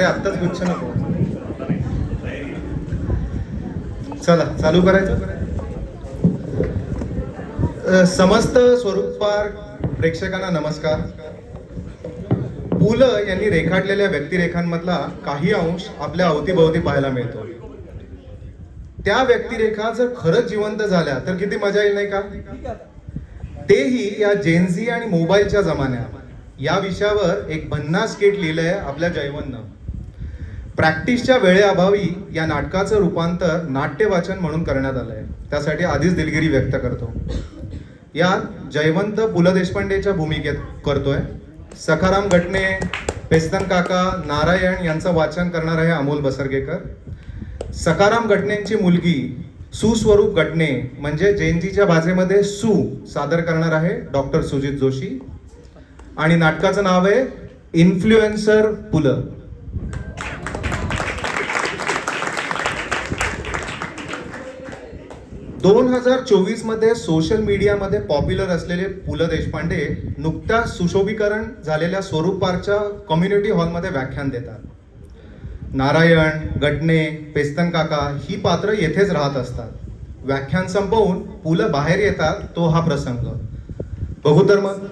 अरे आत्ताच गुच्छ नको. चला चालू करायचं. समस्त स्वरूपपार प्रेक्षकांना नमस्कार. पु ल यांनी रेखाटलेल्या व्यक्तिरेखांमधला काही अंश आपल्या अवतीभोवती पाहायला मिळतो. त्या व्यक्तिरेखा जर खरंच जिवंत झाल्या तर किती मजा येईल नाही का? तेही या जेनझी आणि मोबाईलच्या जमान्यात. या विषयावर एक भन्नाट स्किट लिहिलंय आपल्या जयवंतनं. प्रॅक्टिसच्या वेळेअभावी या नाटकाचं रूपांतर नाट्यवाचन म्हणून करण्यात आलंय. त्यासाठी आधीच दिलगिरी व्यक्त करतो. यात जयवंत पु ल देशपांडेच्या भूमिकेत करतोय. सखाराम गटणे, पेस्तन काका, नारायण यांचं वाचन करणार आहे अमोल बसरगेकर. सखाराम गटणेंची मुलगी सुस्वरूप गटणे म्हणजे जेनजीच्या भाषेमध्ये सू सादर करणार आहे डॉक्टर सुजित जोशी. आणि नाटकाचं नाव आहे इन्फ्लुएन्सर पु ल. दोन 2024 मध्ये सोशल मीडियामध्ये पॉप्युलर असलेले पु ल देशपांडे नुकत्याच सुशोभीकरण झालेल्या स्वरूप पार्कच्या कम्युनिटी हॉलमध्ये व्याख्यान देतात. नारायण, गटणे, पेस्तन काका ही पात्र येथेच राहत असतात. व्याख्यान संपवून पु ल बाहेर येतात. तो हा प्रसंग बघू तर मग.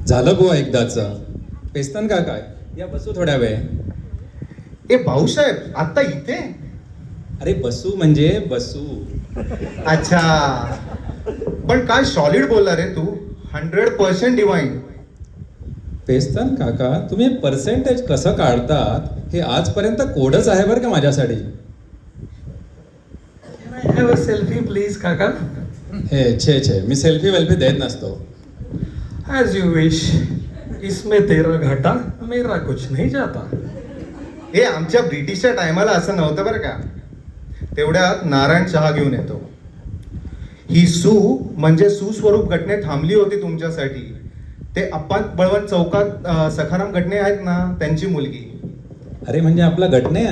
झालं बुवा एकदाच. पेस्तन काका या बसू थोड्या वेळ. ए भाऊसाहेब आता इथे? अरे बसू म्हणजे बसू. अच्छा, पण काय सॉलिड बोलला रे तू. 100% डिवाइन. पेस्तन काका तुम्ही पर्सेंटेज कसं काढतात हे आजपर्यंत कोडच आहे बरं का माझ्यासाठी. हॅव अ सेल्फी प्लीज काका. हे छे छे, मी सेल्फी वेल्फी देत नसतो. As you wish. इसमें तेरा घाटा मेरा कुछ नहीं जाता. हे आमच्या ब्रिटिशच्या टायमाला असं नव्हतं बरं का. तेवढ्यात नारायण चहा घेऊन येतो. ही सू म्हणजे सुस्वरूप गटणे थांबली होती तुमच्यासाठी. ते अप्पा बळवंत चौकात सखाराम गटणे आहेत ना, त्यांची मुलगी. अरे म्हणजे आपला गटणे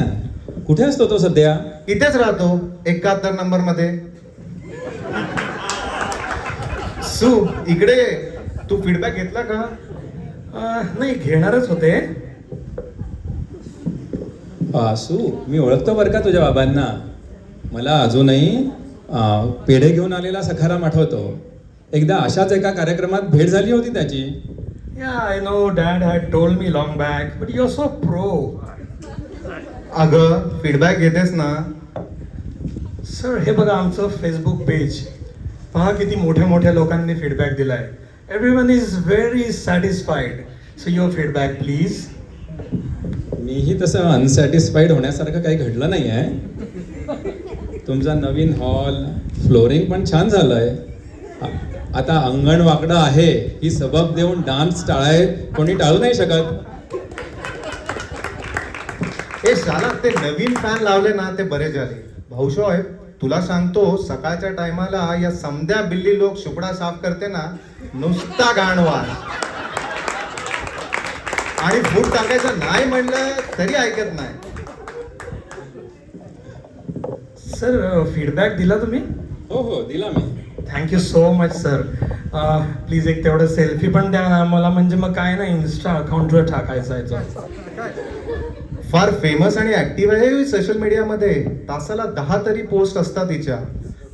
कुठे असतो तो सध्या? इथेच राहतो 71 नंबर मध्ये. सू इकडे ये. तू फीडबॅक घेतला का? नाही घेणारच होते. सू मी ओळखतो बरं का तुझ्या बाबांना. मला अजूनही पेढे घेऊन आलेला सखाराम आठवतो. एकदा अशाच एका कार्यक्रमात भेट झाली होती त्याची. Yeah, I know dad had told me long back, but you're so pro. अगं फीडबॅक घेतेस ना. सर हे बघा आमचं फेसबुक पेज. पहा किती मोठ्या मोठ्या लोकांनी फीडबॅक दिलाय. Everyone is very satisfied. So your feedback please. मीही तसं अनसॅटिस्फाईड होण्यासारखं काही घडलं नाही आहे. तुमचा नवीन हॉल, फ्लोरिंग पण छान झालंय. आता अंगण वाकडं आहे ही सबब देऊन डान्स कोणी टाळू नाही शकत. हे शाला ते नवीन फॅन लावले ना ते बरे झाले. भाऊसाहेब तुला सांगतो सकाळच्या टायमाला या समद्या बिल्ली लोक शुपडा साफ करते ना, नुसता गाणवार. आणि फूट टाकायचं नाही म्हणलं तरी ऐकत नाही. सर फीडबॅक दिला तुम्ही? हो हो दिला मी. Thank you so much sir. Please एक तेवढं सेल्फी पण द्या ना मला. म्हणजे मग काय ना इन्स्टा अकाउंटवर टाकायचं आहे. फार फेमस आणि ऍक्टिव्ह आहे सोशल मीडियामध्ये. तासाला 10 तरी पोस्ट असतात तिच्या.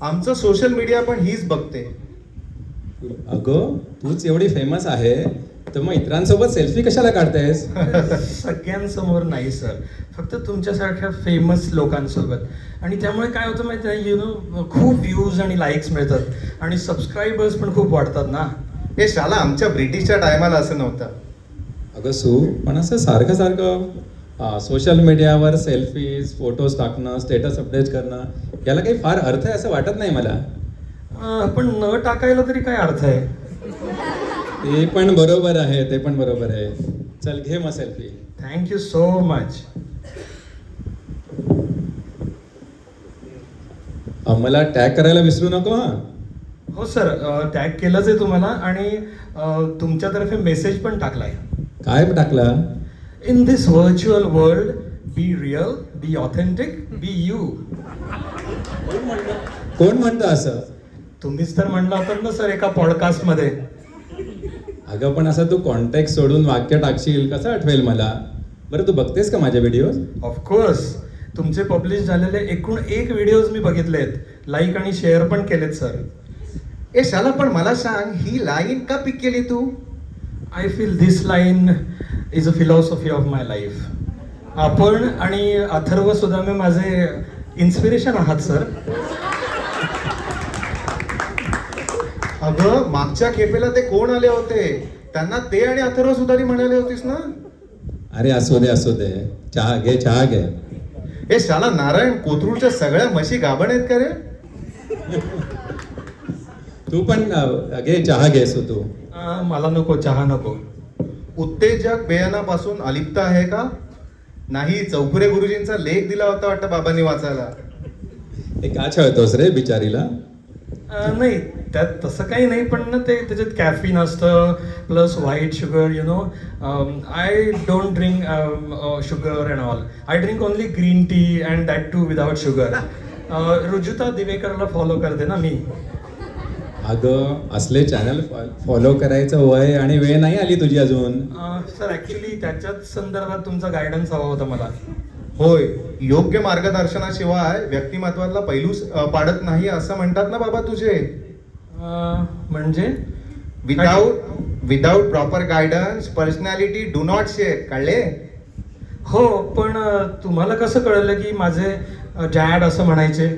आमचं सोशल मीडिया पण हीच बघते. अगं तूच एवढी फेमस आहे तर मग इतरांसोबत सेल्फी कशाला काढतेस? सगळ्यांसमोर नाही सर, फक्त तुमच्यासारख्या फेमस लोकांसोबत. आणि त्यामुळे काय होतं माहिती आहे, यु नो खूप व्ह्यूज आणि लाईक्स मिळतात आणि सबस्क्रायबर्स पण खूप वाढतात ना. हे शाला आमच्या ब्रिटिशच्या टायमाला असं नव्हतं. अगं सू पण असं सारखं सारखं सोशल मीडियावर सेल्फीज फोटोज टाकणं, स्टेटस अपडेट करणं याला काही फार अर्थ आहे असं वाटत नाही मला. पण न टाकायला तरी काय अर्थ आहे? ते पण बरोबर आहे, ते पण बरोबर आहे. चल घे मग सेल्फी. Thank you so much. मला टॅग करायला विसरू नको हा. हो सर, टॅग केलंच आहे तुम्हाला आणि तुमच्यातर्फे मेसेज पण टाकलाय. काय टाकला? In this virtual world be real, be authentic, be you. कोण म्हणतं असं? तुम्हीच तर म्हणला होतात ना सर एका पॉडकास्ट मध्ये. अगं पण असं तू कॉन्टॅक्ट सोडून वाक्य टाकशील कसं आठवेल मला? बरं तू बघतेस का माझ्या व्हिडिओज? ऑफकोर्स तुमचे पब्लिश झालेले एकूण 1 व्हिडिओज मी बघितले आहेत, लाईक आणि शेअर पण केलेत सर. ए शाला, पण मला सांग, ही लाईन का पिक केली तू? I feel this line is a philosophy of my life. आपण आणि अथर्व सुदामे माझे इन्स्पिरेशन आहात सर. अगं, मागच्या खेपेला ते कोण आले होते? त्यांना ते आणि अथर्व सुधारी म्हणाले होतीस ना? अरे असू दे, चहा घे. ए शाला नारायण, कोथरूडच्या सगळ्या म्हशी गाभण आहेत का रे? तू पण घे चहा घेसो तू. मला नको, चहा नको. उत्तेजक बेयानापासून अलिप्त आहे का? नाही, चौफुरे गुरुजींचा लेख दिला होता वाटतं बाबांनी वाचायला. हे का छळतोस रे बिचारीला? नाही, त्यात तसं काही नाही, पण ना ते त्याच्यात कॅफिन असतं plus white sugar, you know. I don't drink sugar and all. I drink only green tea and that too without sugar. Rujuta दिवेकरला फॉलो करते ना मी. अगं, असले चॅनल फॉलो करायचं वय आणि वेळ नाही आली तुझी अजून. सर ॲक्च्युली त्याच्याच संदर्भात तुमचा गायडन्स हवा होता मला. होय, योग्य मार्गदर्शनाशिवाय व्यक्तिमत्वातला पैलू पाडत नाही असं म्हणतात ना बाबा तुझे. म्हणजे without proper guidance personality do not shake, कळले? हो, पण तुम्हाला कसं कळलं की माझे डॅड असं म्हणायचे?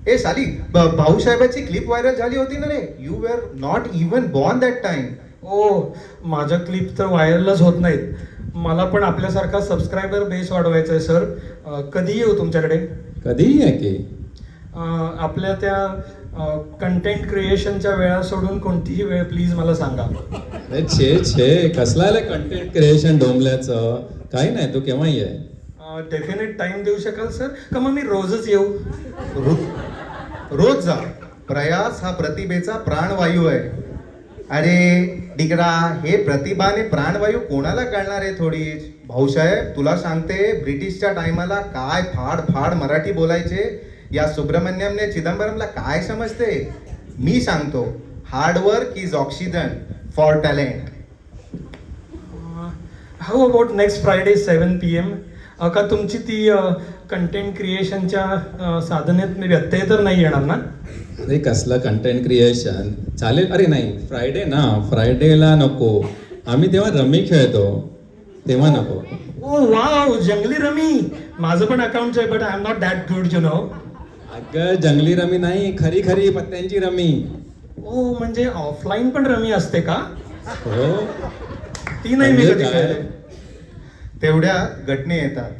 ए साली, भाऊसाहेबाची क्लिप व्हायरल झाली होती ना रे. You were not even born that time. ओ, माझ्या क्लिप तर व्हायरलच होत नाहीत. मला पण आपल्यासारखा सबस्क्रायबर बेस वाढवायचा आहे सर. कधी येऊ तुमच्याकडे? कधीही आहे की. आपल्या त्या कंटेंट क्रिएशनच्या वेळा सोडून कोणतीही वेळ प्लीज मला सांगा. अरे छे कसला आलं कंटेंट क्रिएशन डोंबल्याचं? काही नाही, तू केव्हाही आहे. डेफिनेट टाइम देऊ शकाल सर? का मग मी रोजच येऊ? रोज जा. प्रयास हा प्रतिभेचा प्राणवायू आहे. अरे डिगरा, हे प्रतिभाने प्राणवायू कोणाला कळणार आहे थोडीच. भाऊसाहेब, तुला सांगते, ब्रिटिशच्या टायमाला काय फाड मराठी बोलायचे. या सुब्रमण्यमने चिदंबरमला काय समजते? मी सांगतो, hard work is oxygen for talent. How about next Friday 7 PM? का तुमची ती कंटेंट क्रिएशनच्या साधनेत मी व्यत्यय तर नाही येणार ना? अरे कसलं कंटेंट क्रिएशन चालेल. अरे नाही, फ्रायडेला नको. आम्ही तेव्हा रमी खेळतो, तेव्हा नको. ओ वाव, जंगली रमी. माझं पण अकाउंट आहे, but I am not that good, you know. अगं, जंगली रमी नाही, खरी पत्त्यांची रमी. ओ, म्हणजे ऑफलाईन पण रमी असते का? हो. ती नाही मी म्हणजे कधी काय? खेळले. तेवढ्या घटने येतात.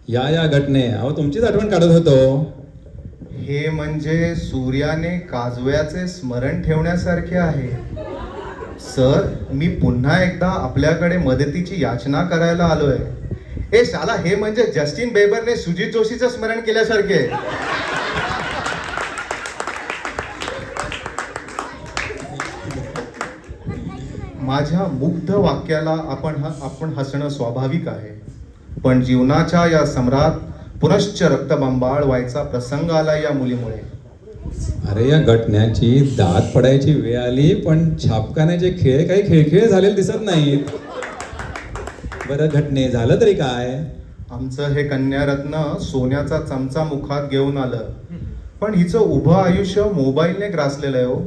या घटने, अहो तुमचीच आठवण काढत होतो. हे म्हणजे सूर्याने काजव्याचे स्मरण ठेवण्यासारखे आहे. सर, मी पुन्हा एकदा आपल्याकडे मदतीची याचना करायला आलोय. ए शाला, हे म्हणजे जस्टिन बेबरने सुजित जोशीचं स्मरण केल्यासारखे आहे. माझ्या मुग्ध वाक्याला आपण हसणं स्वाभाविक आहे, पण जीवनाच्या या सम्राट पुनश्च रक्तबंबाळ व्हायचा प्रसंग आला या मुलीमुळे. अरे या घटण्याची दात पडायची वेळ आली, पण छापखान्याचे खेळ काही खेळखेळ झालेले दिसत नाहीत. बरं घटने झालं तरी काय? आमचं हे कन्यारत्न सोन्याचा चमचा मुखात घेऊन आलं, पण हिचं उभं आयुष्य मोबाईलने ग्रासलेलं आहे हो.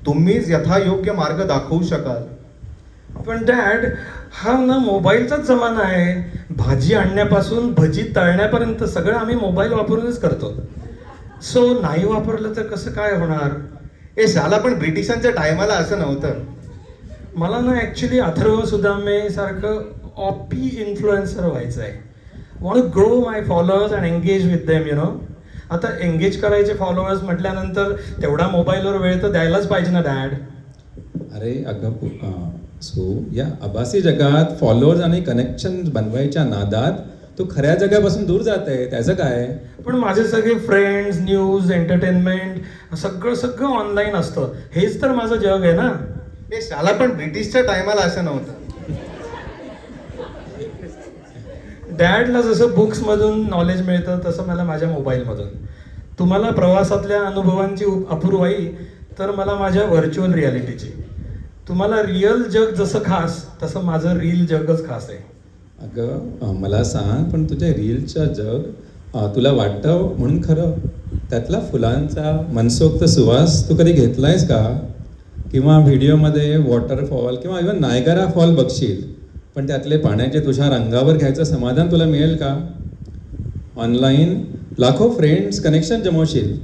तुम्हीच यथायोग्य मार्ग दाखवू शकाल. पण डॅड, हा ना मोबाईलचाच जमाना आहे. भाजी आणण्यापासून भजी तळण्यापर्यंत सगळं आम्ही मोबाईल वापरूनच करतो. सो नाही वापरलं तर कसं काय होणार? ए शाला, पण ब्रिटिशांच्या टायमाला असं नव्हतं. मला ना ॲक्च्युली अथर्व सुदामे सारखं ऑपी इन्फ्लुएन्सर व्हायचं आहे. Want grow my followers and engage with them, you know. आता एंगेज करायचे फॉलोअर्स म्हटल्यानंतर तेवढा मोबाईलवर वेळ तर द्यायलाच पाहिजे ना डॅड. अरे अगं सो या आभासी जगात फॉलोअर्स आणि कनेक्शन बनवायच्या नादात तू खऱ्या जगापासून दूर जात आहे, त्याचं काय? पण माझे सगळे फ्रेंड्स, न्यूज, एंटरटेनमेंट सगळं ऑनलाईन असतं. हेच तर माझं जग आहे ना. ए शाला, पण ब्रिटिशच्या टायमाला असं नव्हतं. डॅडला जसं बुक्समधून नॉलेज मिळतं तसं मला माझ्या मोबाईलमधून. तुम्हाला प्रवासातल्या अनुभवांची अपूर्वाई, तर मला माझ्या व्हर्च्युअल रियालिटीची. तुम्हाला रिअल जग जसं खास तसं माझं रील जगच खास आहे. अगं मला सांग, पण तुझ्या रीलचं जग तुला वाटतं म्हणून खरं, त्यातला फुलांचा मनसोक्त सुवास तू कधी घेतलायस का? किंवा व्हिडिओमध्ये वॉटरफॉल किंवा इव्हन नायगरा फॉल बघशील, पण त्यातले पाण्याचे तुषार अंगावर घ्यायचं समाधान तुला मिळेल का? ऑनलाईन लाखो फ्रेंड्स कनेक्शन जमवशील,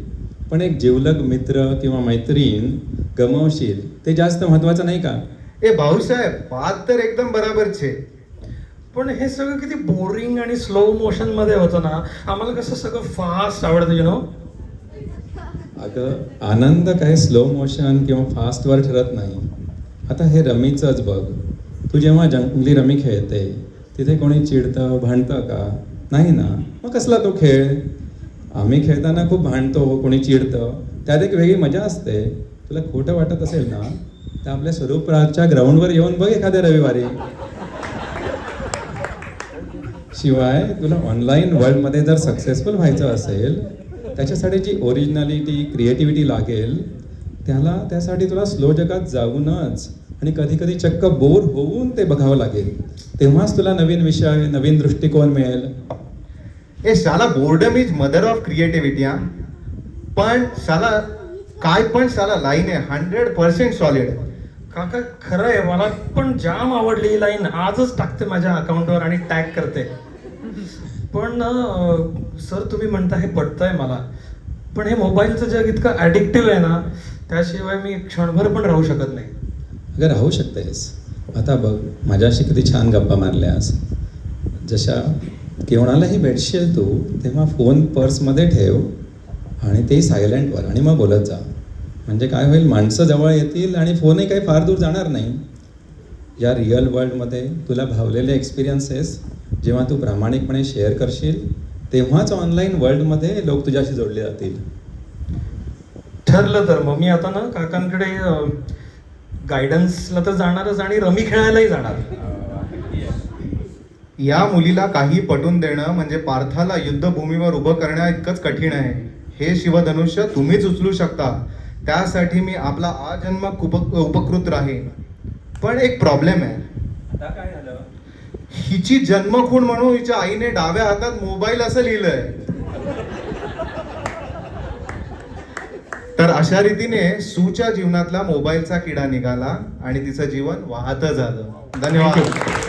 पण एक जिवलग मित्र किंवा मैत्रीण गमावशील, ते जास्त महत्त्वाचं नाही का? ए भाऊसाहेब, बात तर एकदम बराबर छे. पण हे सगळं किती बोरिंग आणि स्लो मोशन मध्ये होतं ना. आम्हाला कसं सगळं फास्ट आवडतं यु नो. अगं आनंद काही स्लो मोशन किंवा फास्टवर ठरत नाही. आता हे रमीचंच बघ, तू जेव्हा जंगली रमी खेळते तिथे कोणी चिडतं भांडतं का? नाही ना. मग कसला तो खेळ? आम्ही खेळताना खूप भांडतो, कोणी चिडतं, त्यात एक वेगळी मजा असते. तुला खोटं वाटत असेल ना तर आपल्या स्वरूपराजच्या ग्राउंडवर येऊन बघ एखाद्या रविवारी. शिवाय तुला ऑनलाईन वर्ल्डमध्ये जर सक्सेसफुल व्हायचं असेल, त्याच्यासाठी जी ओरिजिनॅलिटी क्रिएटिव्हिटी लागेल, त्यासाठी तुला स्लो जगात जाऊनच आणि कधी कधी चक्क बोर होऊन ते बघावं लागेल. तेव्हाच तुला नवीन विषय, नवीन दृष्टिकोन मिळेल. ए शाला, boredom is mother of creativity. हा पण शाला काय पण शाला लाईन आहे 100% सॉलिड. काका खरं आहे, मला पण जाम आवडली ही लाईन. आजच टाकते माझ्या अकाउंटवर आणि टॅग करते. पण सर तुम्ही म्हणता हे पटतंय मला, पण हे मोबाईलचं जग इतकं ॲडिक्टिव्ह आहे ना, त्याशिवाय मी क्षणभर पण राहू शकत नाही. अगं राहू शकतेस. आता बघ, माझ्याशी किती छान गप्पा मारल्यास. जशा कोणालाही भेटशील तू तेव्हा फोन पर्समध्ये ठेव आणि ते सायलेंटवर, आणि मग बोलत जा. म्हणजे काय होईल, माणसं जवळ येतील आणि फोनही काही फार दूर जाणार नाही. या रिअल वर्ल्डमध्ये तुला भावलेले एक्सपिरियन्सेस जेव्हा तू प्रामाणिकपणे शेअर करशील, तेव्हाच ऑनलाईन वर्ल्डमध्ये लोक तुझ्याशी जोडले जातील. ठरलं तर मग मी आता ना काकांकडे गायडन्सला तर जाणारच आणि रमी खेळायलाही जाणार. या मुलीला काही पटवून देणं म्हणजे पार्थाला युद्धभूमीवर उभं करण्या इतकंच कठीण आहे. हे शिवधनुष्य तुम्हीच उचलू शकता. त्यासाठी मी आपला आजन्म उपकृत राहीन. पण एक प्रॉब्लेम आहे. आता काय झालं? हिची जन्मखूण म्हणून हिच्या आईने डाव्या हातात मोबाईल असं लिहिलंय. तर अशा रीतीने सूच्या जीवनातला मोबाईलचा किडा निघाला आणि तिचं जीवन वाहतं झालं. धन्यवाद.